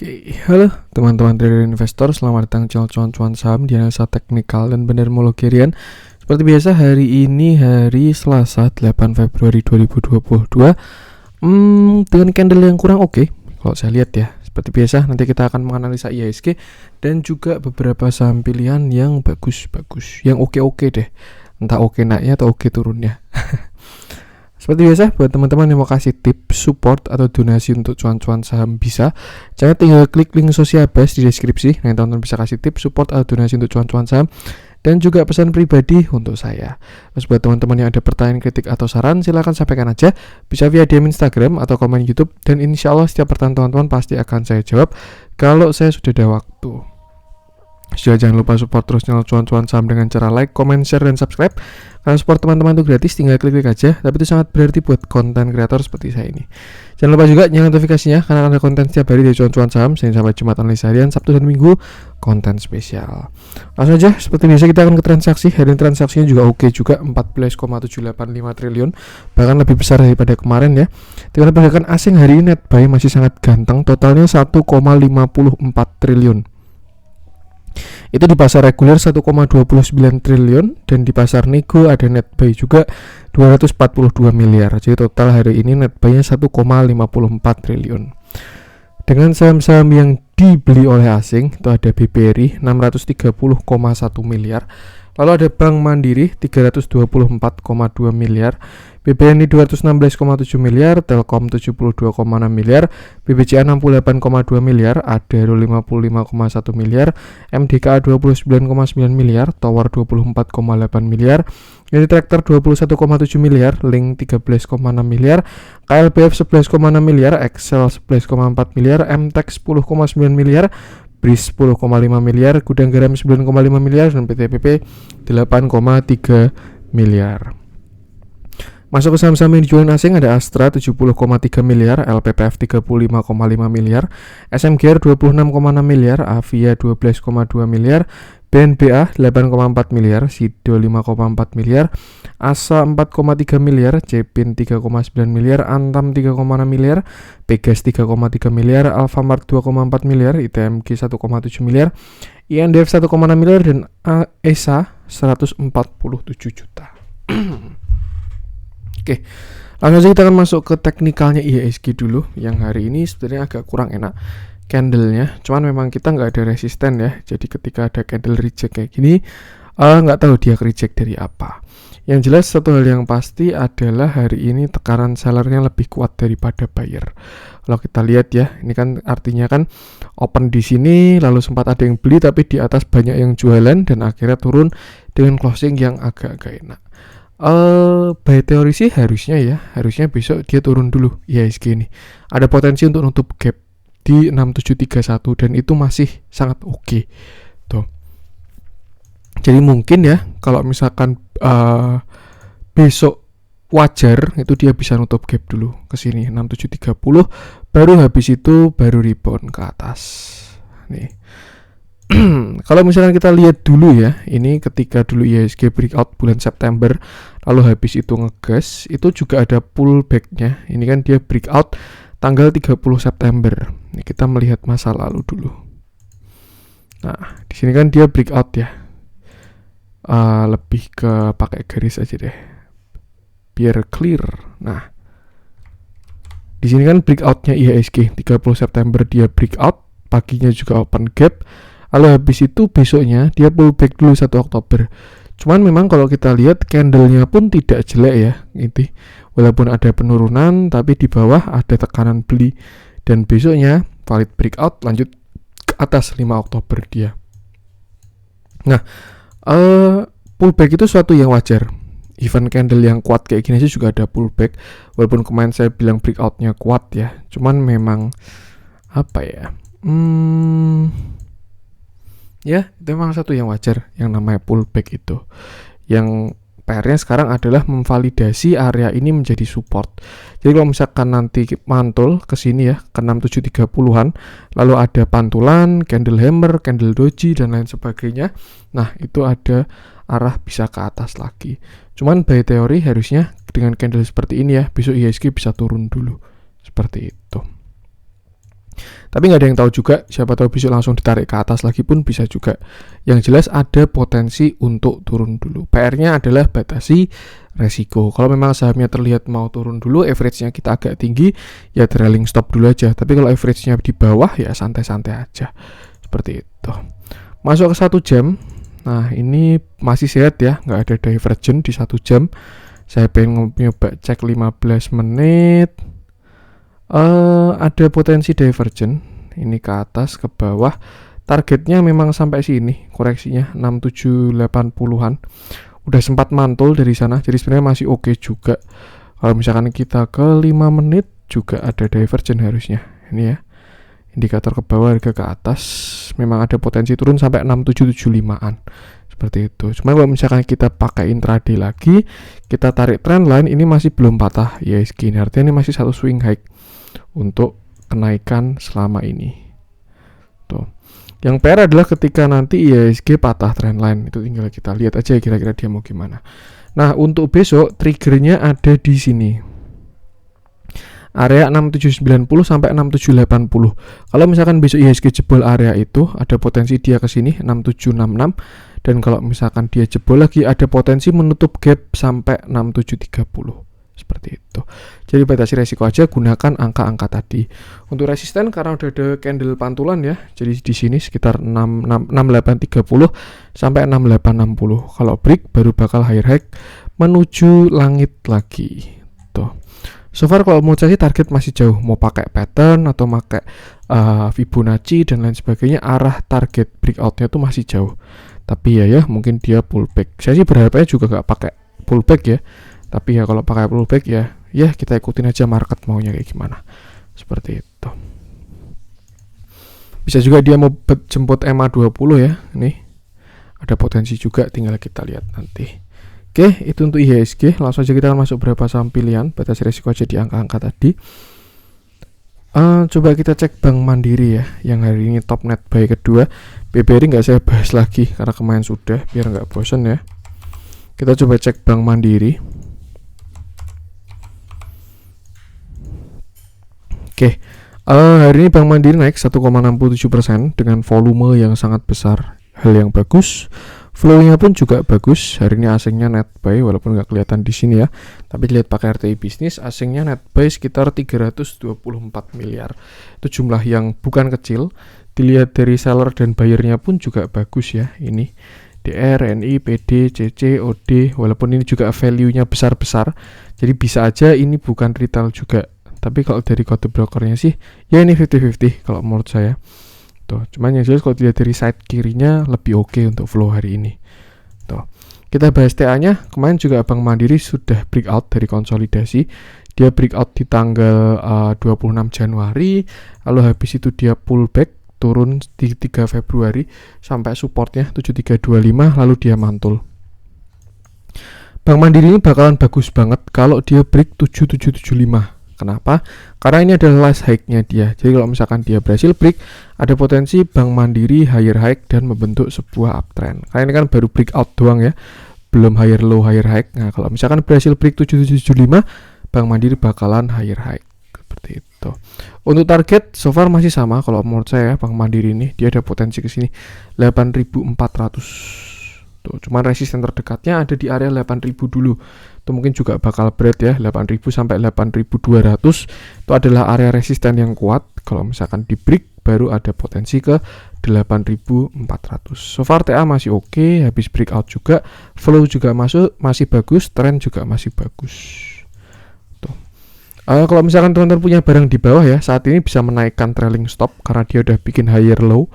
Oke, halo teman-teman trader investor, selamat datang di channel cuan-cuan saham di analisa teknikal dan benermologi harian. Seperti biasa hari ini hari Selasa 8 Februari 2022 dengan candle yang kurang oke, kalau saya lihat ya. Seperti biasa nanti kita akan menganalisa IHSG dan juga beberapa saham pilihan yang bagus-bagus, yang oke-oke deh. Entah oke naiknya atau oke turunnya. Seperti biasa, buat teman-teman yang mau kasih tips, support, atau donasi untuk cuan-cuan saham bisa. Jangan tinggal klik link sosial base di deskripsi. Nah, teman-teman bisa kasih tips, support, atau donasi untuk cuan-cuan saham. Dan juga pesan pribadi untuk saya. Terus buat teman-teman yang ada pertanyaan, kritik, atau saran, silahkan sampaikan aja. Bisa via DM Instagram atau komen YouTube. Dan insya Allah setiap pertanyaan teman-teman pasti akan saya jawab kalau saya sudah ada waktu. Jangan lupa support terus channel cuan-cuan saham dengan cara like, comment, share, dan subscribe. Karena support teman-teman itu gratis, tinggal klik-klik aja. Tapi itu sangat berarti buat konten kreator seperti saya ini. Jangan lupa juga nyalakan notifikasinya karena ada konten setiap hari dari cuan-cuan saham, Senin sampai Jumat analisa harian, Sabtu dan Minggu konten spesial. Langsung aja, seperti biasa kita akan ke transaksi. Hari ini transaksinya juga oke juga, 14,785 triliun, bahkan lebih besar daripada kemarin ya. Dengan pergerakan asing hari ini net buy masih sangat ganteng, totalnya 1,54 triliun. Itu di pasar reguler 1,29 triliun dan di pasar nego ada net buy juga 242 miliar. Jadi total hari ini net buy-nya 1,54 triliun. Dengan saham-saham yang dibeli oleh asing itu ada BBRI 630,1 miliar. Lalu ada Bank Mandiri 324,2 miliar, BBNI 216,7 miliar, Telkom 72,6 miliar, BBCA 68,2 miliar, Adaro 55,1 miliar, MDKA 29,9 miliar, Tower 24,8 miliar, Unitractor 21,7 miliar, Link 13,6 miliar, KLBF 11,6 miliar, Excel 11,4 miliar, MTEK 10,9 miliar, BRIS 10,5 miliar, Gudang Garam 9,5 miliar, dan PTPP 8,3 miliar. Masuk ke saham-saham yang dijual asing ada Astra 70,3 miliar, LPPF 35,5 miliar, SMGR 26,6 miliar, Avia 12,2 miliar, BNBA 8,4 miliar, Sido 5,4 miliar, ASA 4,3 miliar, Cepin 3,9 miliar, Antam 3,6 miliar, Pegas 3,3 miliar, Alfamart 2,4 miliar, ITMG 1,7 miliar, INDF 1,6 miliar, dan ESA 147 juta. Oke, langsung saja kita akan masuk ke teknikalnya IHSG dulu. Yang hari ini sebenarnya agak kurang enak candlenya, cuman memang kita nggak ada resisten ya. Jadi ketika ada candle reject kayak gini, nggak tahu dia reject dari apa. Yang jelas satu hal yang pasti adalah hari ini tekanan sellernya lebih kuat daripada buyer. Kalau kita lihat ya, ini kan artinya kan open di sini, lalu sempat ada yang beli tapi di atas banyak yang jualan dan akhirnya turun dengan closing yang agak-agak enak. By teori sih harusnya besok dia turun dulu IHSG ini. Ada potensi untuk nutup gap di 6731 dan itu masih sangat oke. Tuh. Jadi mungkin ya kalau misalkan besok wajar itu dia bisa nutup gap dulu ke sini 6730, baru habis itu baru rebound ke atas. Nih. Kalau misalnya kita lihat dulu ya, ini ketika dulu IHSG breakout bulan September, lalu habis itu ngegas, itu juga ada pullback-nya. Ini kan dia breakout tanggal 30 September. Ini kita melihat masa lalu dulu. Nah, di sini kan dia breakout ya. Lebih ke pakai garis aja deh, biar clear. Nah, di sini kan breakout-nya IHSG 30 September dia breakout, paginya juga open gap. Lalu habis itu besoknya dia pullback dulu 1 Oktober. Cuman memang kalau kita lihat candlenya pun tidak jelek ya, gitu. Walaupun ada penurunan tapi di bawah ada tekanan beli dan besoknya valid breakout lanjut ke atas 5 Oktober dia. Nah, pullback itu suatu yang wajar. Even candle yang kuat kayak gini aja juga ada pullback. Walaupun kemarin saya bilang breakoutnya kuat ya, cuman memang apa ya? Ya, itu memang satu yang wajar yang namanya pullback itu. Yang PR-nya sekarang adalah memvalidasi area ini menjadi support. Jadi kalau misalkan nanti mantul ke sini ya, ke 6730-an, lalu ada pantulan, candle hammer, candle doji dan lain sebagainya. Nah, itu ada arah bisa ke atas lagi. Cuman by teori harusnya dengan candle seperti ini ya, besok IHSG bisa turun dulu. Seperti itu. Tapi nggak ada yang tahu juga, siapa tahu besok langsung ditarik ke atas lagi pun bisa juga. Yang jelas ada potensi untuk turun dulu. PR-nya adalah batasi resiko. Kalau memang sahamnya terlihat mau turun dulu, average-nya kita agak tinggi, ya trailing stop dulu aja. Tapi kalau average-nya di bawah, ya santai-santai aja. Seperti itu. Masuk ke 1 jam. Nah, ini masih sehat ya, nggak ada divergen di 1 jam. Saya pengen nyoba cek 15 menit. Ada potensi divergen. Ini ke atas, ke bawah. Targetnya memang sampai sini, koreksinya 6780-an. Udah sempat mantul dari sana, jadi sebenarnya masih oke juga. Kalau misalkan kita ke 5 menit juga ada divergen harusnya. Ini ya. Indikator ke bawah, harga ke atas. Memang ada potensi turun sampai 6775-an. Seperti itu. Cuma kalau misalkan kita pakai intraday lagi, kita tarik trendline, ini masih belum patah IHSG. Artinya ini masih satu swing high untuk kenaikan selama ini. Tuh. Yang PR adalah ketika nanti IHSG patah trendline, itu tinggal kita lihat aja kira-kira dia mau gimana. Nah, untuk besok triggernya ada di sini. Area 6790 sampai 6780. Kalau misalkan besok IHSG jebol area itu, ada potensi dia ke sini 6766, dan kalau misalkan dia jebol lagi ada potensi menutup gap sampai 6730. Seperti itu. Jadi batasi resiko aja, gunakan angka-angka tadi. Untuk resisten karena udah ada candle pantulan ya. Jadi di sini sekitar 6830 sampai 6860. Kalau break baru bakal higher high menuju langit lagi. Tuh. So far kalau mau saya target masih jauh, mau pakai pattern atau pakai Fibonacci dan lain sebagainya, arah target breakoutnya tuh masih jauh. Tapi ya mungkin dia pullback. Saya sih berharapnya juga nggak pakai pullback ya. Tapi ya kalau pakai pullback ya kita ikutin aja market maunya kayak gimana. Seperti itu. Bisa juga dia mau jemput MA20 ya. Nih. Ada potensi juga, tinggal kita lihat nanti. Oke, itu untuk IHSG. Langsung aja kita masuk berapa saham pilihan. Batasi risiko aja di angka-angka tadi. Coba kita cek Bank Mandiri ya, yang hari ini top net buy kedua. BBRI nggak saya bahas lagi karena kemarin sudah, biar nggak bosan ya. Kita coba cek Bank Mandiri. Oke, hari ini Bank Mandiri naik 1,67% dengan volume yang sangat besar. Hal yang bagus. Flow-nya pun juga bagus. Hari ini asingnya net buy walaupun nggak kelihatan di sini ya. Tapi lihat pakai RTI bisnis, asingnya net buy sekitar 324 miliar. Itu jumlah yang bukan kecil. Dilihat dari seller dan buyernya pun juga bagus ya. Ini DR, NI, PD, CC, OD. Walaupun ini juga value-nya besar-besar. Jadi bisa aja ini bukan retail juga. Tapi kalau dari kode brokernya sih, ya ini 50-50 kalau menurut saya. Tuh, cuman yang jelas kalau dilihat dari side kirinya lebih oke untuk flow hari ini. Tuh. Kita bahas TA-nya, kemarin juga Bank Mandiri sudah breakout dari konsolidasi. Dia breakout di tanggal 26 Januari, lalu habis itu dia pullback turun di 3 Februari sampai supportnya 7325, lalu dia mantul. Bank Mandiri ini bakalan bagus banget kalau dia break 7775. Kenapa? Karena ini adalah last high-nya dia. Jadi kalau misalkan dia berhasil break, ada potensi Bank Mandiri higher high dan membentuk sebuah uptrend. Karena ini kan baru breakout doang ya, belum higher low, higher high. Nah, kalau misalkan berhasil break 7775, Bank Mandiri bakalan higher high. Seperti itu. Untuk target so far masih sama kalau menurut saya Bank Mandiri ini dia ada potensi ke sini 8.400. Tuh, cuman resisten terdekatnya ada di area 8.000 dulu. Itu mungkin juga bakal berat ya, 8.000 sampai 8.200. Itu adalah area resisten yang kuat. Kalau misalkan di break baru ada potensi ke 8.400. So far TA masih oke, habis breakout juga, flow juga masih bagus, trend juga masih bagus. Tuh. Kalau misalkan teman-teman punya barang di bawah ya, saat ini bisa menaikkan trailing stop karena dia udah bikin higher low.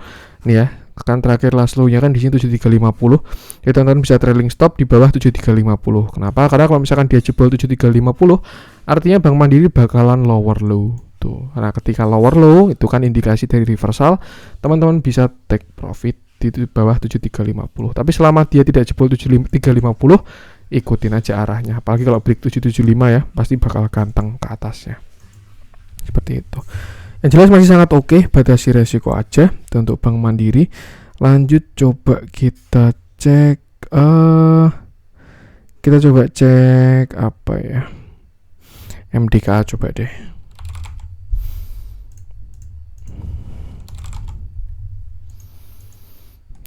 Nih ya, kan terakhir last low-nya kan di sini 7350. Ya teman-teman bisa trailing stop di bawah 7350. Kenapa? Karena kalau misalkan dia jebol 7350, artinya Bank Mandiri bakalan lower low. Tuh. Karena ketika lower low itu kan indikasi dari reversal, teman-teman bisa take profit di bawah 7350. Tapi selama dia tidak jebol 7350, ikutin aja arahnya. Apalagi kalau break 775 ya, pasti bakal ganteng ke atasnya. Seperti itu. Yang jelas masih sangat oke, batasi resiko aja untuk Bank Mandiri. Lanjut coba kita cek apa ya, MDKA coba deh.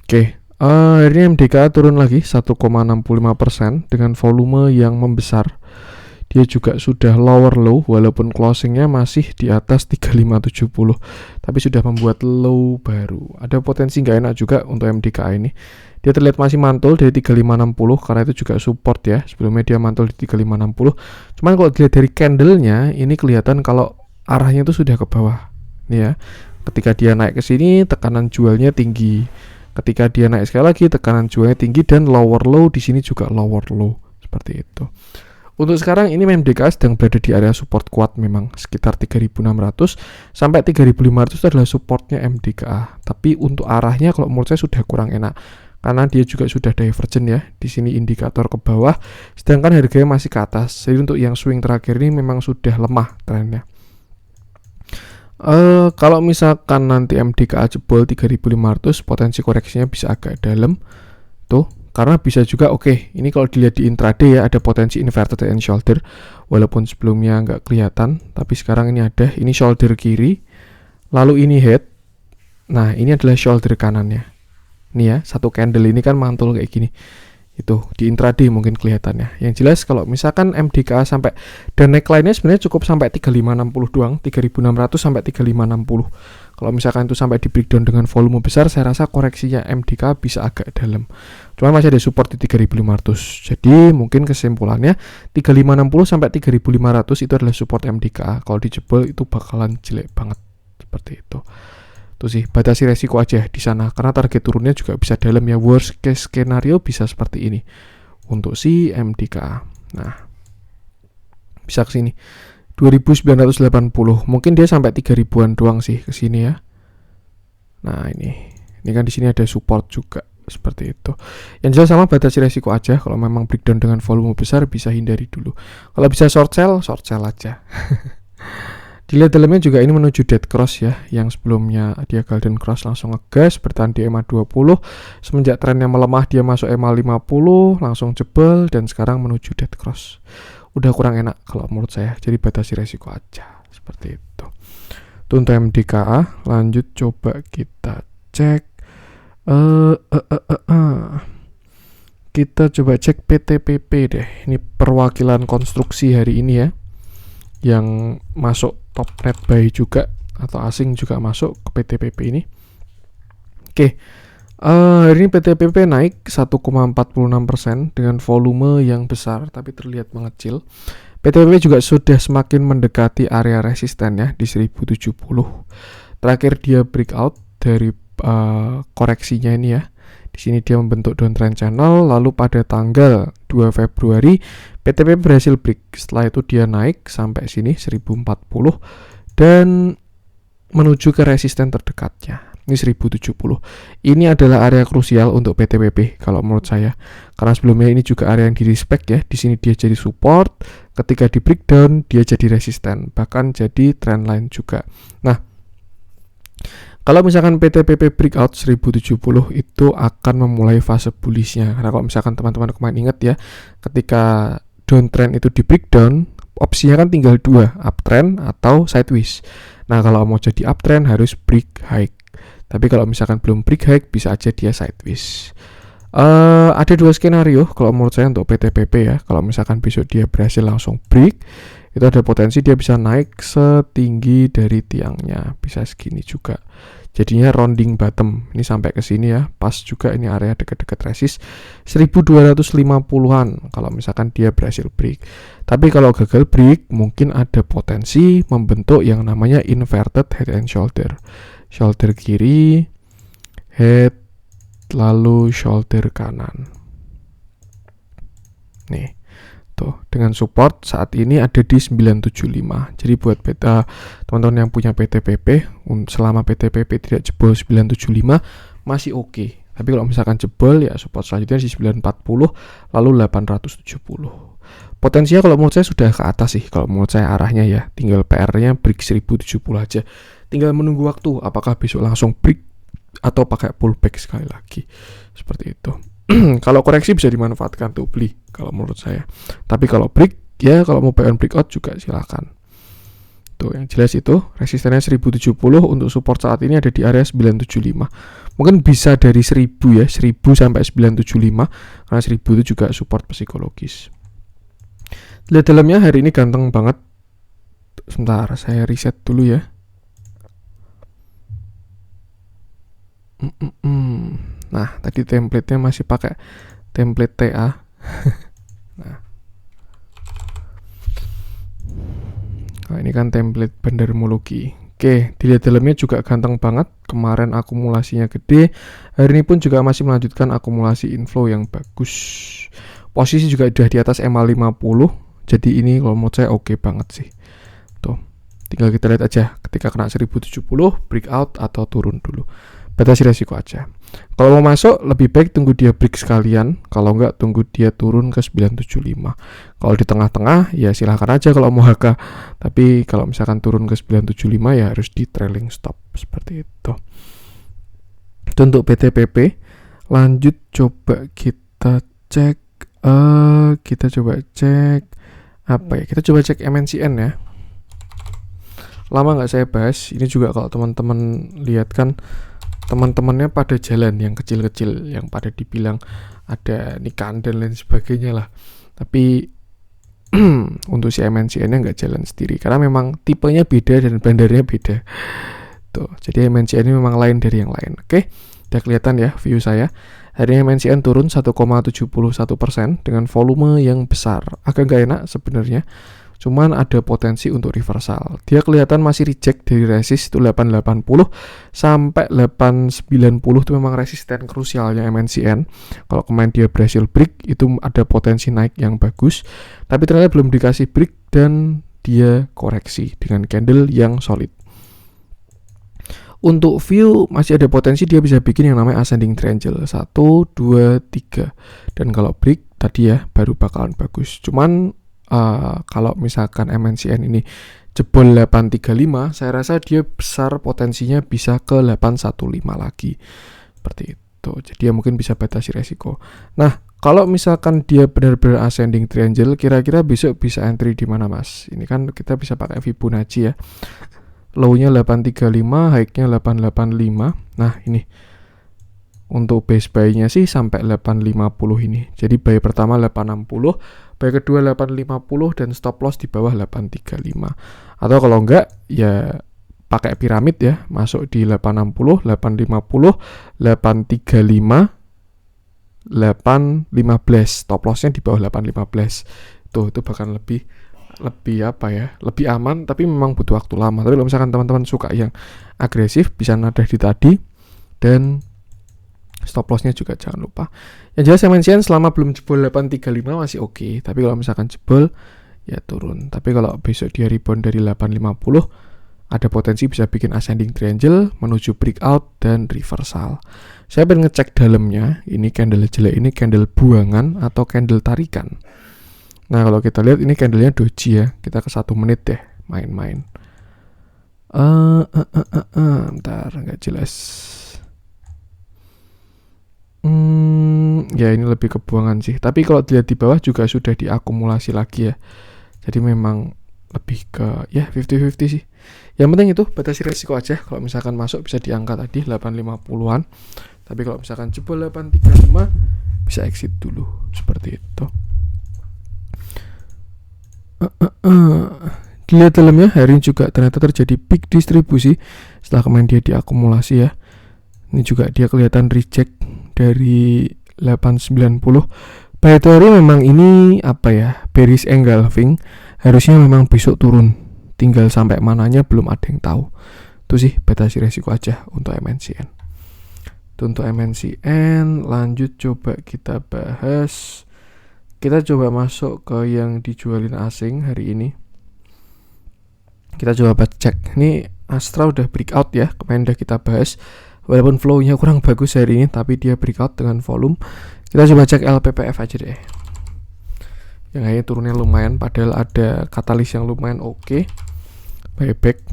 Hari ini MDKA turun lagi 1,65% dengan volume yang membesar. Dia juga sudah lower low walaupun closingnya masih di atas 3570, tapi sudah membuat low baru. Ada potensi nggak enak juga untuk MDKA ini. Dia terlihat masih mantul dari 3560 karena itu juga support ya. Sebelumnya dia mantul di 3560. Cuman kalau dilihat dari candlenya ini kelihatan kalau arahnya itu sudah ke bawah. Nih ya. Ketika dia naik ke sini tekanan jualnya tinggi. Ketika dia naik sekali lagi tekanan jualnya tinggi dan lower low di sini juga lower low seperti itu. Untuk sekarang ini MDKA sedang berada di area support kuat memang sekitar 3600 sampai 3500 itu adalah supportnya MDKA. Tapi untuk arahnya kalau menurut saya sudah kurang enak karena dia juga sudah divergent ya. Di sini indikator ke bawah sedangkan harganya masih ke atas. Jadi untuk yang swing terakhir ini memang sudah lemah trennya. Kalau misalkan nanti MDKA jebol 3500 potensi koreksinya bisa agak dalam tuh. Karena bisa juga ini kalau dilihat di intraday ya ada potensi inverted head and shoulder walaupun sebelumnya nggak kelihatan, tapi sekarang ini ada, ini shoulder kiri lalu ini head. Nah ini adalah shoulder kanannya nih ya, satu candle ini kan mantul kayak gini. Itu di intraday mungkin kelihatannya. Yang jelas kalau misalkan MDKA sampai dan neckline-nya sebenarnya cukup sampai 3560 doang, 3600 sampai 3560. Kalau misalkan itu sampai di breakdown dengan volume besar, saya rasa koreksinya MDKA bisa agak dalam. Cuma masih ada support di 3500. Jadi mungkin kesimpulannya 3560 sampai 3500 itu adalah support MDKA. Kalau dijebol itu bakalan jelek banget seperti itu. Tuh sih, batasi resiko aja di sana karena target turunnya juga bisa dalam ya. Worst case skenario bisa seperti ini untuk si MDKA. Nah, bisa ke sini 2980. Mungkin dia sampai 3000-an doang sih ke sini ya. Nah, ini kan di sini ada support juga seperti itu. Yang jelas sama batasi resiko aja. Kalau memang breakdown dengan volume besar bisa hindari dulu. Kalau bisa short sell aja. Dilihat dalamnya juga ini menuju dead cross ya, yang sebelumnya dia golden cross langsung ngegas bertahan di EMA 20, semenjak trennya melemah dia masuk EMA 50 langsung jebol dan sekarang menuju dead cross. Udah kurang enak kalau menurut saya, jadi batasi resiko aja seperti itu. Itu untuk MDKA. Lanjut coba kita cek kita coba cek PTPP deh. Ini perwakilan konstruksi hari ini ya, yang masuk top net buy juga atau asing juga masuk ke PTPP ini. Hari ini PTPP naik 1,46% dengan volume yang besar tapi terlihat mengecil. PTPP juga sudah semakin mendekati area resisten ya di 1070. Terakhir dia breakout dari koreksinya ini ya. Di sini dia membentuk downtrend channel, lalu pada tanggal 2 Februari PTP berhasil break. Setelah itu dia naik sampai sini 1040 dan menuju ke resisten terdekatnya. Ini 1070. Ini adalah area krusial untuk PTPP kalau menurut saya. Karena sebelumnya ini juga area yang di respect ya. Di sini dia jadi support, ketika di breakdown dia jadi resisten, bahkan jadi trendline juga. Nah, kalau misalkan PTPP breakout 1070 itu akan memulai fase bullishnya. Karena kalau misalkan teman-teman kemarin ingat ya, ketika downtrend itu di breakdown, opsinya kan tinggal dua, uptrend atau sideways. Nah, kalau mau jadi uptrend harus break high. Tapi kalau misalkan belum break high, bisa aja dia sideways. Ada dua skenario kalau menurut saya untuk PTPP ya. Kalau misalkan besok dia berhasil langsung break, itu ada potensi dia bisa naik setinggi dari tiangnya, bisa segini juga. Jadinya rounding bottom. Ini sampai ke sini ya. Pas juga ini area dekat-dekat resist 1250-an kalau misalkan dia berhasil break. Tapi kalau gagal break, mungkin ada potensi membentuk yang namanya inverted head and shoulder. Shoulder kiri, head, lalu shoulder kanan. Nih. Tuh, dengan support saat ini ada di 975. Jadi buat teman-teman yang punya PTPP, selama PTPP tidak jebol 975 masih oke. Tapi kalau misalkan jebol ya support selanjutnya di 940 lalu 870. Potensinya kalau menurut saya sudah ke atas sih kalau menurut saya arahnya ya. Tinggal PR-nya break 1070 aja. Tinggal menunggu waktu apakah besok langsung break atau pakai pullback sekali lagi. Seperti itu. Kalau koreksi bisa dimanfaatkan tuh beli kalau menurut saya. Tapi kalau break ya, kalau mau buy on breakout juga silakan. Tuh, yang jelas itu resistennya 1070, untuk support saat ini ada di area 975. Mungkin bisa dari 1000 ya, 1000 sampai 975, karena 1000 itu juga support psikologis. Lihat dalamnya hari ini ganteng banget. Sebentar, saya reset dulu ya. Nah, tadi template-nya masih pakai template TA. Nah, ini kan template bandarmologi. Oke, dilihat dalamnya juga ganteng banget. Kemarin akumulasinya gede. Hari ini pun juga masih melanjutkan akumulasi inflow yang bagus. Posisi juga udah di atas MA50. Jadi ini kalau menurut saya oke banget sih. Tuh, tinggal kita lihat aja ketika kena 1070 breakout atau turun dulu. Batasi resiko aja. Kalau mau masuk lebih baik tunggu dia break sekalian, kalau enggak tunggu dia turun ke 975. Kalau di tengah-tengah ya silahkan aja kalau mau HK. Tapi kalau misalkan turun ke 975 ya harus di trailing stop seperti itu. Itu untuk BTPP. Lanjut coba kita cek apa ya? Kita coba cek MNCN ya. Lama nggak saya bahas. Ini juga kalau teman-teman lihat kan, teman-temannya pada jalan yang kecil-kecil, yang pada dibilang ada Nikan dan lain sebagainya lah. Tapi untuk si MNCN-nya nggak jalan sendiri karena memang tipenya beda dan bandarnya beda. Tuh, jadi MNCN ini memang lain dari yang lain. Oke, udah kelihatan ya view saya. Hari ini MNCN turun 1,71% dengan volume yang besar. Agak nggak enak sebenarnya. Cuman ada potensi untuk reversal. Dia kelihatan masih reject dari resist itu 880 sampai 890 itu memang resisten krusialnya MNCN. Kalau kemarin dia berhasil break itu ada potensi naik yang bagus. Tapi ternyata belum dikasih break dan dia koreksi dengan candle yang solid. Untuk view masih ada potensi dia bisa bikin yang namanya ascending triangle 1, 2, 3. Dan kalau break tadi ya baru bakalan bagus. Cuman kalau misalkan MNCN ini jebol 835, saya rasa dia besar potensinya bisa ke 815 lagi. Seperti itu. Jadi ya mungkin bisa batasi resiko. Nah, kalau misalkan dia benar-benar ascending triangle, kira-kira besok bisa entry di mana, Mas? Ini kan kita bisa pakai Fibonacci ya. Low-nya 835, high-nya 885. Nah, ini. Untuk base buy-nya sih sampai 850 ini. Jadi buy pertama 860, buy kedua 850 dan stop loss di bawah 835. Atau kalau enggak ya pakai piramid ya, masuk di 860, 850, 835, 815. Stop loss-nya di bawah 815. Itu bahkan lebih apa ya? Lebih aman tapi memang butuh waktu lama. Tapi kalau misalkan teman-teman suka yang agresif bisa nadah di tadi dan stop loss-nya juga jangan lupa. Yang jelas MNCN selama belum jebol 835 masih oke. Tapi kalau misalkan jebol ya turun. Tapi kalau besok dia rebound dari 850 ada potensi bisa bikin ascending triangle menuju breakout dan reversal. Saya pengen ngecek dalamnya. Ini candle jelek, ini candle buangan atau candle tarikan. Nah kalau kita lihat ini candlenya doji ya. Kita ke 1 menit deh main-main. Bentar nggak jelas. Ya ini lebih kebuangan sih. Tapi kalau dilihat di bawah juga sudah diakumulasi lagi ya. Jadi memang lebih ke ya 50-50 sih. Yang penting itu batasi resiko aja. Kalau misalkan masuk bisa diangkat tadi 850-an. Tapi kalau misalkan jebol 835 bisa exit dulu. Seperti itu. Dilihat dalamnya hari ini juga ternyata terjadi peak distribusi setelah kemarin dia diakumulasi ya. Ini juga dia kelihatan reject dari 890. By the way memang ini apa ya, bearish engulfing. Harusnya memang besok turun. Tinggal sampai mananya belum ada yang tahu. Itu sih batasi resiko aja untuk MNCN. Itu untuk MNCN. Lanjut coba kita bahas. Kita coba masuk ke yang dijualin asing hari ini. Kita coba cek. Ini Astra udah breakout ya. Kemarin udah kita bahas. Walaupun flow-nya kurang bagus hari ini, tapi dia breakout dengan volume. Kita coba cek LPPF aja deh. Yang kayaknya turunnya lumayan, padahal ada katalis yang lumayan oke. Buyback.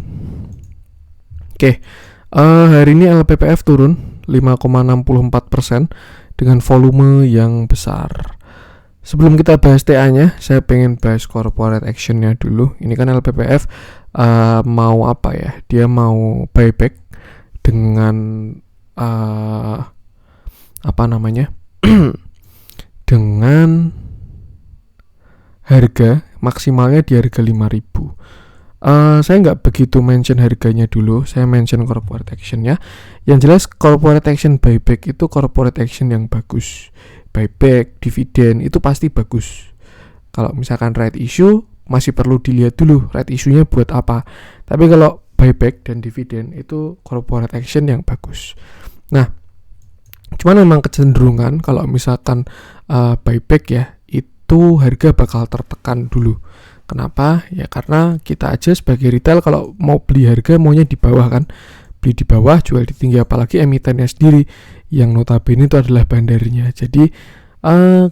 Oke. Hari ini LPPF turun 5,64% dengan volume yang besar. Sebelum kita bahas TA-nya, saya pengen bahas corporate action-nya dulu. Ini kan LPPF mau apa ya? Dia mau buyback dengan apa namanya? dengan harga maksimalnya di harga 5.000. Saya nggak begitu mention harganya dulu, saya mention corporate action ya. Yang jelas corporate action buyback itu corporate action yang bagus. Buyback, dividen itu pasti bagus. Kalau misalkan right issue masih perlu dilihat dulu right issue-nya buat apa. Tapi kalau buyback dan dividen itu corporate action yang bagus. Nah, cuman memang kecenderungan kalau misalkan buyback ya, itu harga bakal tertekan dulu. Kenapa? Ya karena kita aja sebagai retail kalau mau beli harga maunya di bawah kan. Beli di bawah, jual di tinggi, apalagi emitennya sendiri yang notabene itu adalah bandarnya. Jadi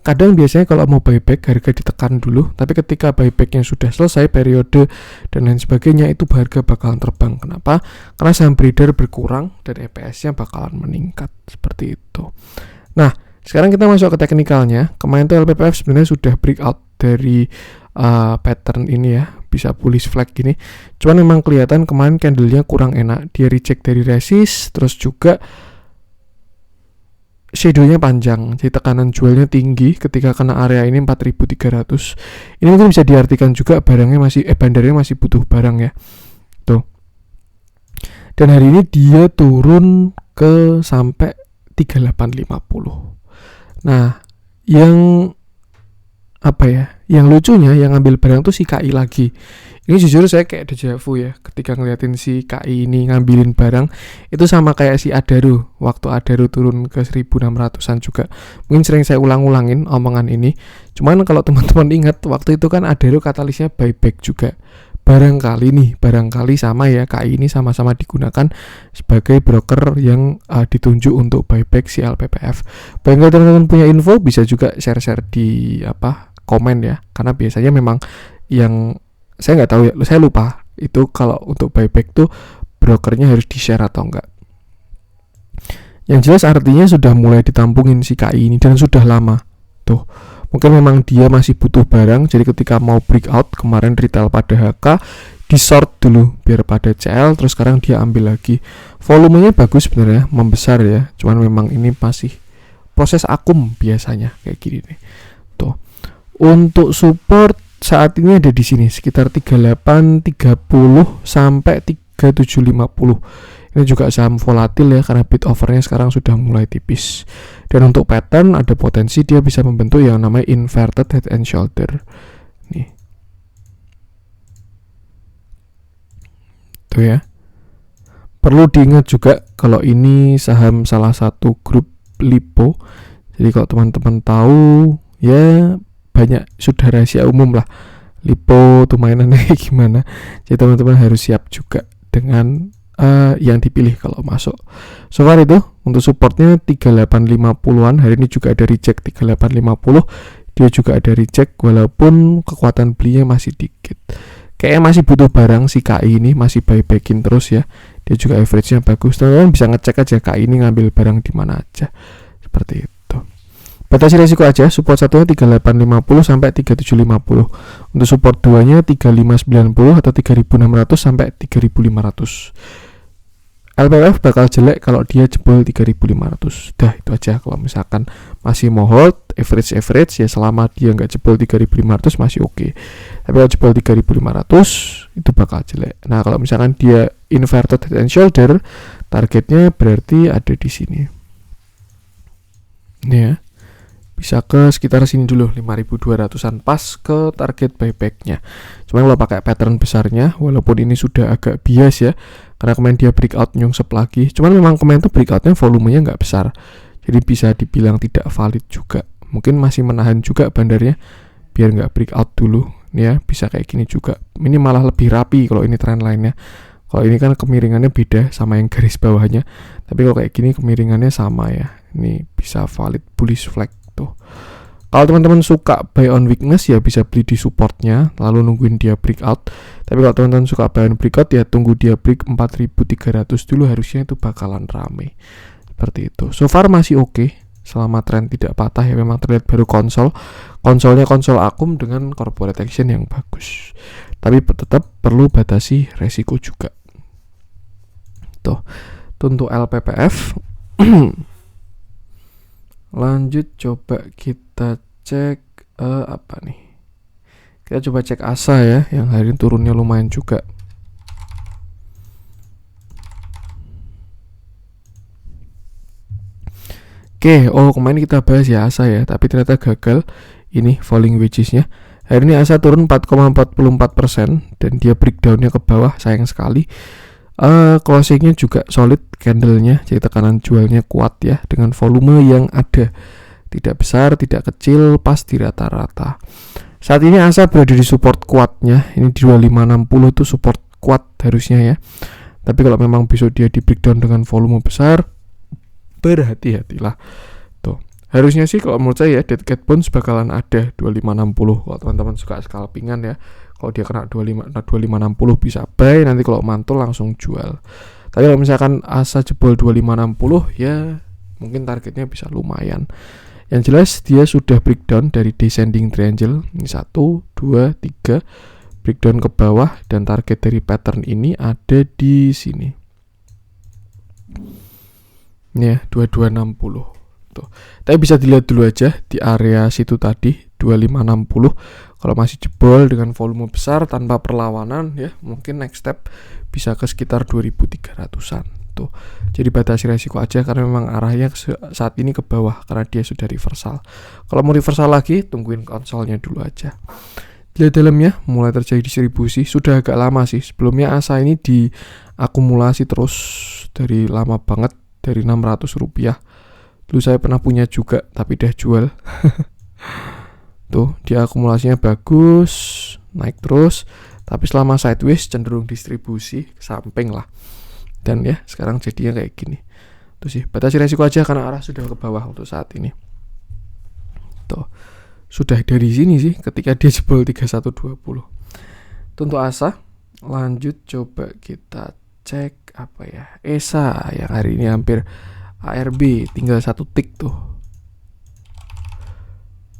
kadang biasanya kalau mau buyback harga ditekan dulu, tapi ketika buybacknya sudah selesai periode dan lain sebagainya itu harga bakalan terbang. Kenapa? Karena saham beredar berkurang dan EPS-nya bakalan meningkat seperti itu. Nah, sekarang kita masuk ke teknikalnya. Kemarin tuh LPPF sebenarnya sudah breakout dari pattern ini ya, bisa bullish flag gini. Cuman memang kelihatan kemarin candlenya kurang enak. Dia reject dari resist, terus juga shadow-nya panjang, jadi tekanan jualnya tinggi ketika kena area ini 4.300. Ini mungkin bisa diartikan juga bandarnya masih butuh barang ya. Tuh. Dan hari ini dia turun ke sampai 3850. Nah, yang apa ya? Yang lucunya yang ngambil barang tuh si KI lagi. Ini jujur saya kayak deja vu ya ketika ngeliatin si KI ini ngambilin barang. Itu sama kayak si Adaro. Waktu Adaro turun ke 1.600an juga. Mungkin sering saya ulang-ulangin omongan ini. Cuman kalau teman-teman ingat, waktu itu kan Adaro katalisnya buyback juga. Barangkali sama ya, KI ini sama-sama digunakan sebagai broker yang ditunjuk untuk buyback si LPPF. Barangkali teman-teman punya info bisa juga share-share di komen ya. Karena biasanya memang yang saya nggak tahu ya, saya lupa itu kalau untuk buyback tuh brokernya harus di-share atau enggak. Yang jelas artinya sudah mulai ditampungin si KI ini dan sudah lama. Tuh, mungkin memang dia masih butuh barang, jadi ketika mau breakout kemarin retail pada HK di short dulu biar pada CL, terus sekarang dia ambil lagi. Volumenya bagus sebenarnya, membesar ya. Cuman memang ini masih proses akum biasanya kayak gini nih. Tuh. Untuk support saat ini ada di sini sekitar 3830 sampai 3750. Ini juga saham volatil ya karena bid overnya sekarang sudah mulai tipis. Dan untuk pattern ada potensi dia bisa membentuk yang namanya inverted head and shoulder. Nih. Tuh ya. Perlu diingat juga kalau ini saham salah satu grup LiPo. Jadi kalau teman-teman tahu ya banyak sudah rahasia umum lah LiPo tuh mainannya kayak gimana. Jadi teman-teman harus siap juga dengan yang dipilih kalau masuk. So far itu untuk supportnya 3850-an. Hari ini juga ada reject 3850. Dia juga ada reject walaupun kekuatan belinya masih dikit. Kayaknya masih butuh barang si KI ini, masih buybackin terus ya. Dia juga average-nya bagus. Teman-teman bisa ngecek aja KI ini ngambil barang di mana aja. Seperti itu. Batasi resiko aja, support satunya 3850 sampai 3750. Untuk support duanya 3590 atau 3600 sampai 3500. LPF bakal jelek kalau dia jebol 3500. Dah itu aja. Kalau misalkan masih mau hold average ya selama dia nggak jebol 3500 masih oke. Tapi kalau jebol 3500 itu bakal jelek. Nah kalau misalkan dia inverted head and shoulder, targetnya berarti ada di sini. Ini ya. Bisa ke sekitar sini dulu 5.200an pas ke target buybacknya. Cuma kalau pakai pattern besarnya, walaupun ini sudah agak bias ya, karena kemarin dia breakout nyungsep lagi. Cuman memang kemarin tuh breakoutnya volumenya nggak besar, jadi bisa dibilang tidak valid juga. Mungkin masih menahan juga bandarnya biar nggak breakout dulu ya, bisa kayak gini juga. Ini malah lebih rapi kalau ini trend line-nya. Kalau ini kan kemiringannya beda sama yang garis bawahnya, tapi kalau kayak gini kemiringannya sama ya. Ini bisa valid bullish flag tuh. Kalau teman-teman suka buy on weakness ya bisa beli di supportnya lalu nungguin dia breakout. Tapi kalau teman-teman suka buy on breakout ya tunggu dia break 4.300 dulu, harusnya itu bakalan rame. Seperti itu. So far masih oke. selama tren tidak patah ya. Memang terlihat baru konsolnya konsol akum dengan corporate action yang bagus, tapi tetap perlu batasi resiko juga. Tuh untuk LPPF. Lanjut coba kita cek apa nih, kita coba cek ASA ya, yang hari ini turunnya lumayan juga. Oke, kemarin kita bahas ya ASA ya, tapi ternyata gagal. Ini falling wedges-nya. Hari ini ASA turun 4,44% dan dia breakdown-nya ke bawah, sayang sekali. Closing-nya juga solid, candle-nya, jadi tekanan jualnya kuat ya, dengan volume yang ada, tidak besar, tidak kecil, pas di rata-rata. Saat ini ASA berada di support kuatnya, ini di 2560 itu support kuat harusnya ya. Tapi kalau memang besok dia di breakdown dengan volume besar, berhati-hatilah. Tuh, harusnya sih kalau menurut saya ya, dead cat bounce bakalan ada 2560 kalau teman-teman suka scalpingan ya. Kalau dia kena 2560 bisa buy, nanti kalau mantul langsung jual. Tapi kalau misalkan ASA jebol 2560 ya mungkin targetnya bisa lumayan. Yang jelas dia sudah breakdown dari descending triangle. Ini 1, 2, 3 breakdown ke bawah, dan target dari pattern ini ada di sini. Ini ya 2260 tuh. Tapi bisa dilihat dulu aja di area situ tadi 2560. Kalau masih jebol dengan volume besar tanpa perlawanan ya, mungkin next step bisa ke sekitar 2300-an tuh. Jadi batasi resiko aja karena memang arahnya saat ini ke bawah karena dia sudah reversal. Kalau mau reversal lagi tungguin konsolnya dulu aja. Lihat dalamnya mulai terjadi distribusi, sudah agak lama sih. Sebelumnya ASA ini diakumulasi terus dari lama banget, dari 600 rupiah. Dulu saya pernah punya juga tapi udah jual. Tuh, dia akumulasinya bagus, naik terus, tapi selama sideways cenderung distribusi ke samping lah. Dan ya, sekarang jadinya kayak gini. Tuh sih, batasi resiko aja karena arah sudah ke bawah untuk saat ini. Tuh, sudah dari sini sih ketika dia jebol 3120. Tuh untuk ASA, lanjut coba kita cek apa ya, ESA yang hari ini hampir ARB, tinggal 1 tick tuh.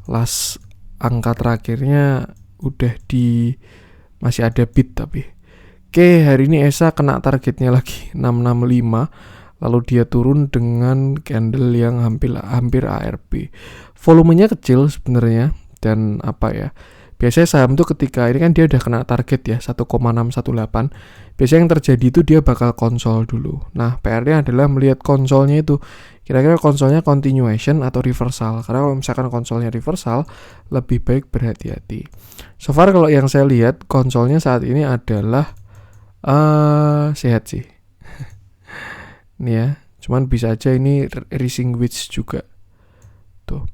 Last angka terakhirnya udah di masih ada bid tapi. Oke, hari ini ESA kena targetnya lagi 665, lalu dia turun dengan candle yang hampir ARB. Volumenya kecil sebenarnya, dan apa ya? Biasanya saham tuh ketika ini kan dia udah kena target ya 1,618. Biasanya yang terjadi itu dia bakal konsol dulu. Nah, PR-nya adalah melihat konsolnya itu. Kira-kira konsolnya continuation atau reversal. Karena kalau misalkan konsolnya reversal, lebih baik berhati-hati. So far kalau yang saya lihat konsolnya saat ini adalah sehat sih. Ini ya, cuman bisa aja ini rising wedge juga. Tuh.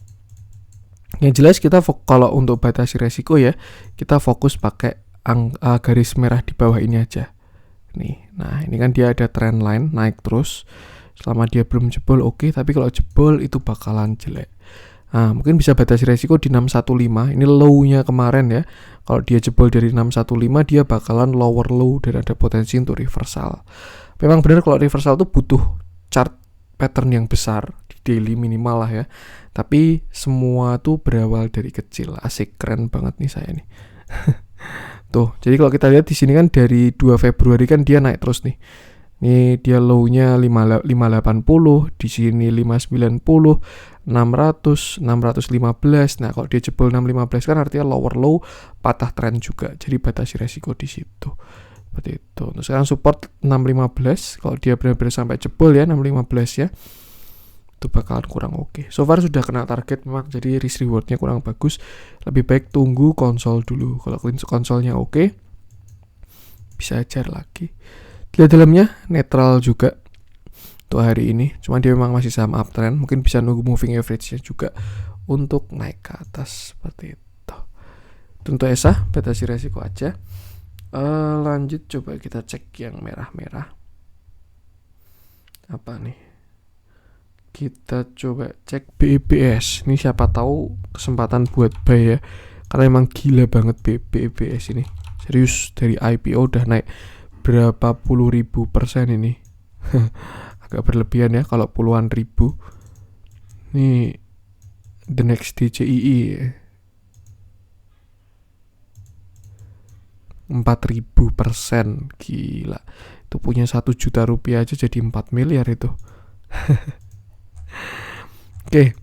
Yang jelas kita kalau untuk batasi resiko ya, kita fokus pakai garis merah di bawah ini aja. Nih, nah ini kan dia ada trend line naik terus. Selama dia belum jebol oke, tapi kalau jebol itu bakalan jelek. Nah, mungkin bisa batasi resiko di 615. Ini low-nya kemarin ya. Kalau dia jebol dari 615 dia bakalan lower low dan ada potensi untuk reversal. Memang benar kalau reversal tuh butuh chart pattern yang besar di daily minimal lah ya. Tapi semua tuh berawal dari kecil. Asik, keren banget nih saya nih. Tuh, jadi kalau kita lihat di sini kan dari 2 Februari kan dia naik terus nih. Ini dia low-nya 580, di sini 590, 600, 615. Nah, kalau dia jebol 615 kan artinya lower low, patah trend juga. Jadi batasi resiko di situ. Seperti itu. Terus sekarang support 615. Kalau dia benar-benar sampai jebol ya 615 ya, itu bakalan kurang oke. So far sudah kena target memang, jadi risk rewardnya kurang bagus. Lebih baik tunggu konsol dulu. Kalau konsolnya oke, bisa ajar lagi. Lihat dalamnya netral juga untuk hari ini. Cuma dia memang masih saham uptrend. Mungkin bisa nunggu moving average-nya juga untuk naik ke atas seperti itu. Untuk ESA batasi resiko aja. Lanjut coba kita cek yang merah-merah. Apa nih? Kita coba cek BEBS. Ini siapa tahu kesempatan buat buy ya. Karena emang gila banget BEBS ini. Serius, dari IPO udah naik berapa puluh ribu % ini. Agak berlebihan ya kalau puluhan ribu. Nih the next DJII 4000%, gila. Itu punya 1 juta rupiah aja jadi 4 miliar itu. Oke.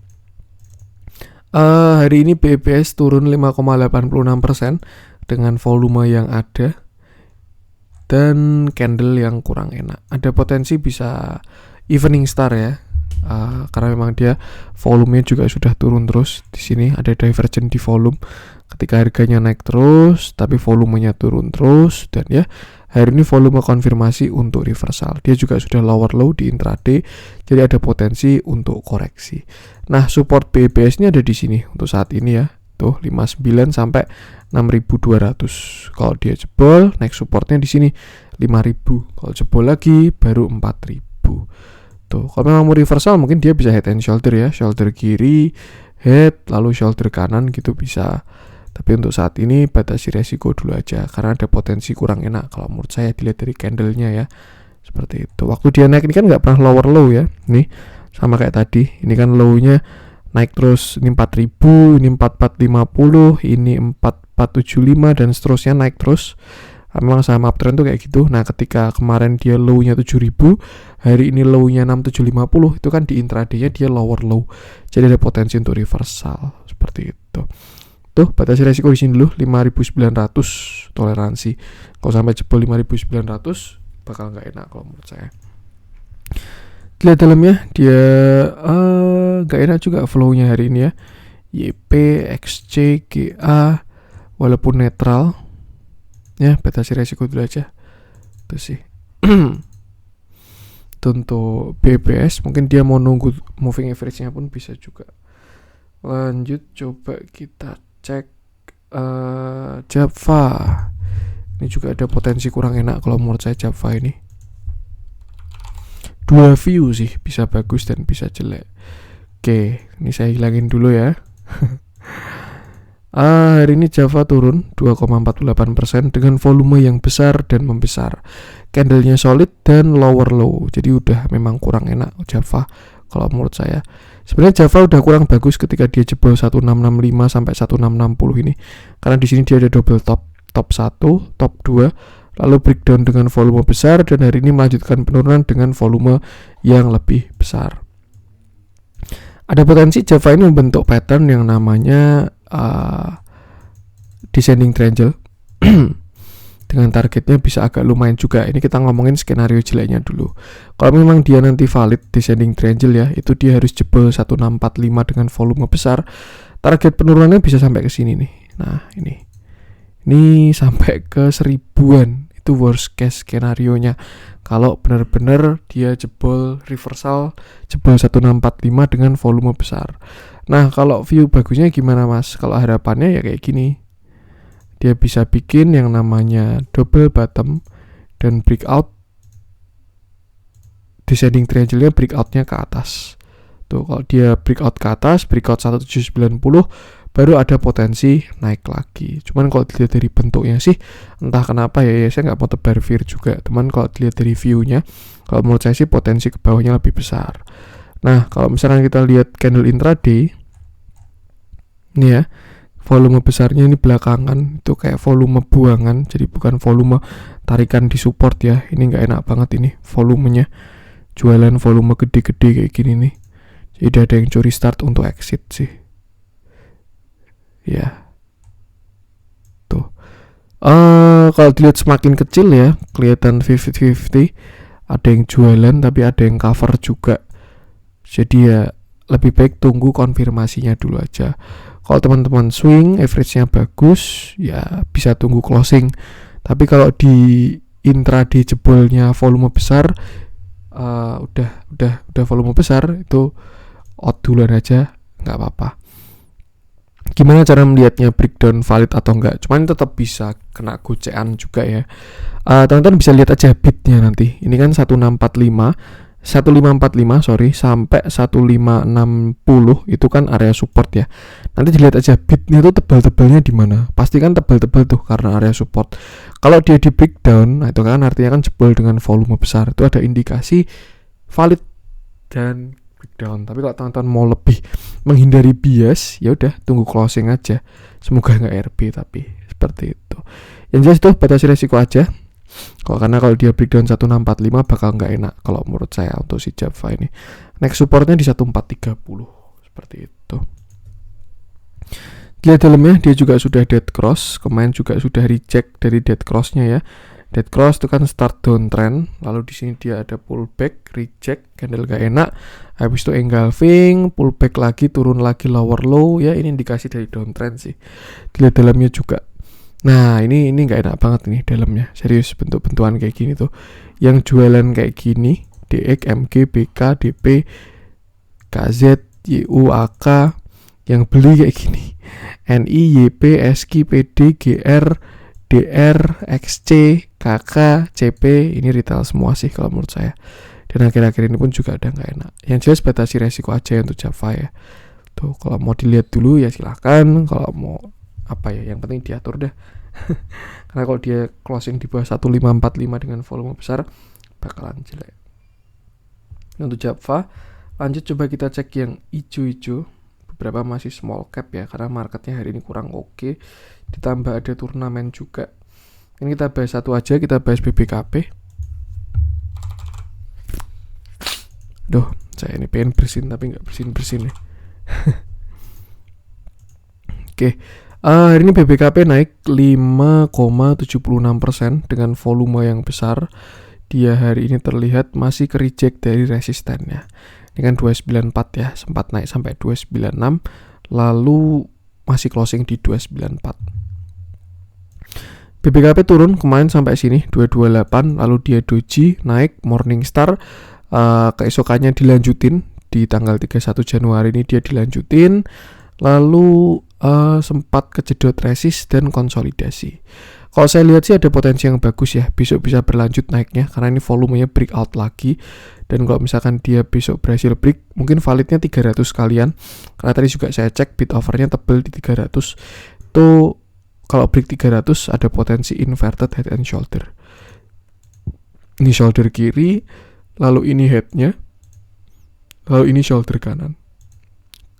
Hari ini BPS turun 5,86% dengan volume yang ada dan candle yang kurang enak. Ada potensi bisa evening star ya. Karena memang dia volumenya juga sudah turun terus. Di sini ada divergent di volume ketika harganya naik terus tapi volumenya turun terus, dan ya hari ini volume konfirmasi untuk reversal. Dia juga sudah lower low di intraday, jadi ada potensi untuk koreksi. Nah, support BPS ini ada di sini untuk saat ini ya. Tuh 59 sampai 6.200. Kalau dia jebol, next supportnya di sini 5.000. Kalau jebol lagi baru 4.000. Tuh, kalau memang mau reversal mungkin dia bisa head and shoulder ya, shoulder kiri, head, lalu shoulder kanan gitu bisa. Tapi untuk saat ini batasi resiko dulu aja karena ada potensi kurang enak kalau menurut saya dilihat dari candlenya ya. Seperti itu. Waktu dia naik ini kan nggak pernah lower low ya. Nih, sama kayak tadi. Ini kan low-nya naik terus, ini 4.000, ini 4450, ini 4475 dan seterusnya naik terus. Memang saham uptrend tuh kayak gitu. Nah, ketika kemarin dia low-nya 7.000, hari ini low-nya 6750, itu kan di intraday-nya dia lower low. Jadi ada potensi untuk reversal seperti itu. Tuh, batasi resiko di sini dulu 5.900 toleransi. Kalau sampai jebol 5.900 bakal nggak enak kalau menurut saya. Lihat dalamnya dia nggak enak juga flow-nya hari ini ya. YP, XC, GA walaupun netral. Ya, batasi resiko dulu aja. Itu sih. Untuk BPS mungkin dia mau nunggu moving average-nya pun bisa juga. Lanjut coba kita cek Java. Ini juga ada potensi kurang enak kalau menurut saya Java ini. Dua view sih, bisa bagus dan bisa jelek. Oke, ini saya hilangin dulu ya. Hari ini Java turun 2,48% dengan volume yang besar dan membesar. Candlenya solid dan lower low. Jadi udah memang kurang enak Java kalau menurut saya. Sebenarnya Java udah kurang bagus ketika dia jebol 1665 sampai 1660 ini. Karena di sini dia ada double top 1, top 2, lalu breakdown dengan volume besar dan hari ini melanjutkan penurunan dengan volume yang lebih besar. Ada potensi Java ini membentuk pattern yang namanya descending triangle dengan targetnya bisa agak lumayan juga. Ini kita ngomongin skenario jeleknya dulu. Kalau memang dia nanti valid descending triangle ya, itu dia harus jebol 1645 dengan volume besar. Target penurunannya bisa sampai ke sini nih. Nah, ini sampai ke 1000-an. Itu worst case skenario-nya. Kalau benar-benar dia jebol reversal, jebol 1645 dengan volume besar. Nah, kalau view bagusnya gimana Mas? Kalau harapannya ya kayak gini. Dia bisa bikin yang namanya double bottom dan breakout. Descending triangle-nya breakout-nya ke atas. Tuh, kalau dia breakout ke atas, breakout 1790, baru ada potensi naik lagi. Cuman kalau dilihat dari bentuknya sih, entah kenapa ya saya nggak mau tebar fear juga. Teman kalau dilihat dari view-nya, kalau menurut saya sih potensi ke bawahnya lebih besar. Nah, kalau misalnya kita lihat candle intraday, ini ya, volume besarnya ini belakangan itu kayak volume buangan, jadi bukan volume tarikan di support ya. Ini nggak enak banget ini volumenya. Jualan volume gede-gede kayak gini nih. Jadi ada yang curi start untuk exit sih. Ya. Tuh. Kalau dilihat semakin kecil ya, kelihatan 50-50. Ada yang jualan tapi ada yang cover juga. Jadi ya lebih baik tunggu konfirmasinya dulu aja. Kalau teman-teman swing, average-nya bagus, ya bisa tunggu closing. Tapi kalau di intraday jebolnya volume besar, udah volume besar, itu out duluan aja, nggak apa-apa. Gimana cara melihatnya breakdown valid atau enggak? Cuman tetap bisa kena gocean juga ya. Teman-teman bisa lihat aja bidnya nanti. Ini kan 1545 sampai 1560 itu kan area support ya. Nanti dilihat aja bidnya tuh tebal-tebalnya di mana. Pasti kan tebal-tebal tuh karena area support. Kalau dia di breakdown, nah itu kan artinya kan jebol dengan volume besar. Itu ada indikasi valid dan breakdown. Tapi kalau teman-teman mau lebih menghindari bias, ya udah tunggu closing aja. Semoga nggak RB, tapi seperti itu. Yang jelas itu batasi resiko aja. Karena kalau dia breakdown 1645 bakal nggak enak kalau menurut saya untuk si Java ini. Next supportnya di 1430 seperti itu. Lihat dalamnya dia juga sudah dead cross, kemarin juga sudah reject dari dead crossnya ya. Dead cross itu kan start downtrend, lalu di sini dia ada pullback, reject, candle gak enak, habis itu engulfing, pullback lagi, turun lagi lower low ya, ini indikasi dari downtrend sih. Lihat dalamnya juga. Nah ini nggak enak banget nih dalamnya, serius bentuk-bentukan kayak gini tuh. Yang jualan kayak gini, DX, MG, BK, DP, KZ, YU, AK, yang beli kayak gini, NI, YP, SK, PD, GR, DR, XC, KK, CP, ini retail semua sih kalau menurut saya. Dan akhir-akhir ini pun juga udah nggak enak. Yang jelas batasi resiko aja untuk Java ya. Tuh kalau mau dilihat dulu ya silahkan, kalau mau apa ya, yang penting diatur dah. Karena kalau dia closing di bawah 1545 dengan volume besar bakalan jelek. Untuk Java, lanjut coba kita cek yang hijau-hijau. Beberapa masih small cap ya, karena marketnya hari ini kurang oke. Ditambah ada turnamen juga. Ini kita bahas satu aja, kita bahas BBKP. Duh, saya ini pengen bersin tapi nggak bersin-bersin nih. Oke. Hari ini BBKP naik 5,76% dengan volume yang besar. Dia hari ini terlihat masih ke-reject dari resistennya. Ini kan 294 ya, sempat naik sampai 296, lalu masih closing di 294. BBKP turun kemarin sampai sini 228, lalu dia doji naik Morningstar, keesokannya dilanjutin di tanggal 31 Januari ini dia dilanjutin, lalu sempat kejedot resist dan konsolidasi. Kalau saya lihat sih ada potensi yang bagus ya, besok bisa berlanjut naiknya karena ini volumenya breakout lagi. Dan kalau misalkan dia besok berhasil break, mungkin validnya 300 sekalian. Karena tadi juga saya cek bid overnya tebel di 300. Itu kalau break 300 ada potensi inverted head and shoulder. Ini shoulder kiri, lalu ini headnya, lalu ini shoulder kanan.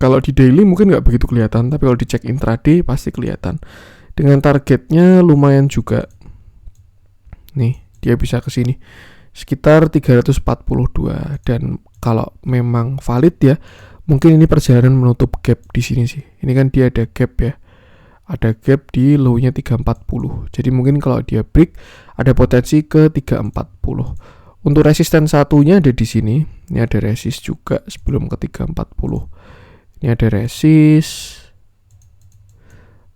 Kalau di daily mungkin nggak begitu kelihatan, tapi kalau dicek intraday pasti kelihatan. Dengan targetnya lumayan juga. Nih, dia bisa ke sini sekitar 342, dan kalau memang valid ya, mungkin ini perjalanan menutup gap di sini sih. Ini kan dia ada gap ya. Ada gap di low-nya 340. Jadi mungkin kalau dia break ada potensi ke 340. Untuk resisten satunya ada di sini. Ini ada resist juga sebelum ke 340. Ini ada resist.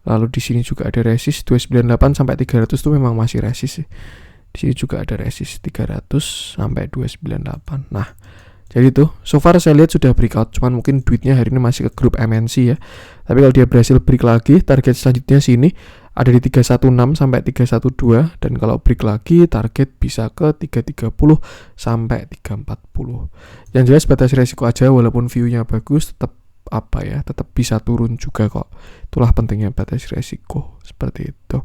Lalu di sini juga ada resist 298 sampai 300 itu memang masih resist sih. Di sini juga ada resist 300 sampai 298. Nah, jadi tuh so far saya lihat sudah breakout, cuman mungkin duitnya hari ini masih ke grup MNC ya. Tapi kalau dia berhasil break lagi, target selanjutnya sini ada di 316 sampai 312, dan kalau break lagi target bisa ke 330 sampai 340. Yang jelas batasi resiko aja, walaupun view-nya bagus tetap tetap bisa turun juga kok. Itulah pentingnya batasi resiko seperti itu.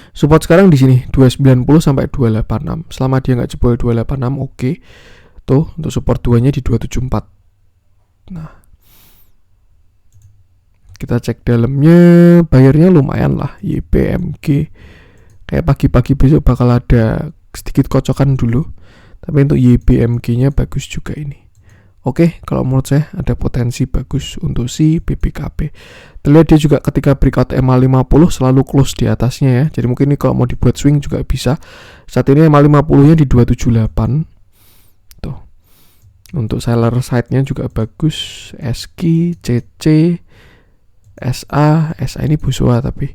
Support sekarang di sini 290 sampai 286. Selama dia nggak jebol 286 oke. Tuh untuk support 2-nya di 274. Nah, kita cek dalamnya, bayarnya lumayan lah, YPMG. Kayak pagi-pagi besok bakal ada sedikit kocokan dulu. Tapi untuk YPMG-nya bagus juga ini. Oke, kalau menurut saya ada potensi bagus untuk si BBKP. Terlihat dia juga ketika breakout MA50 selalu close di atasnya ya. Jadi mungkin ini kalau mau dibuat swing juga bisa. Saat ini MA50-nya di 278. Tuh. Untuk seller side-nya juga bagus. SK, CC, SA ini Buswa tapi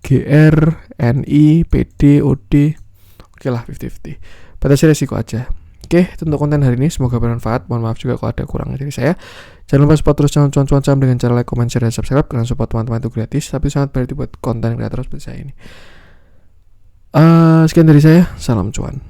GR, NI, PD, OD. Oke lah 50-50. Batasi resiko aja. Oke, itu untuk konten hari ini. Semoga bermanfaat. Mohon maaf juga kalau ada kurangnya dari saya. Jangan lupa support terus channel Cuan Saham dengan cara like, comment, share, dan subscribe. Karena support teman-teman itu gratis, tapi sangat berarti buat konten kreator seperti saya ini. Sekian dari saya. Salam cuan.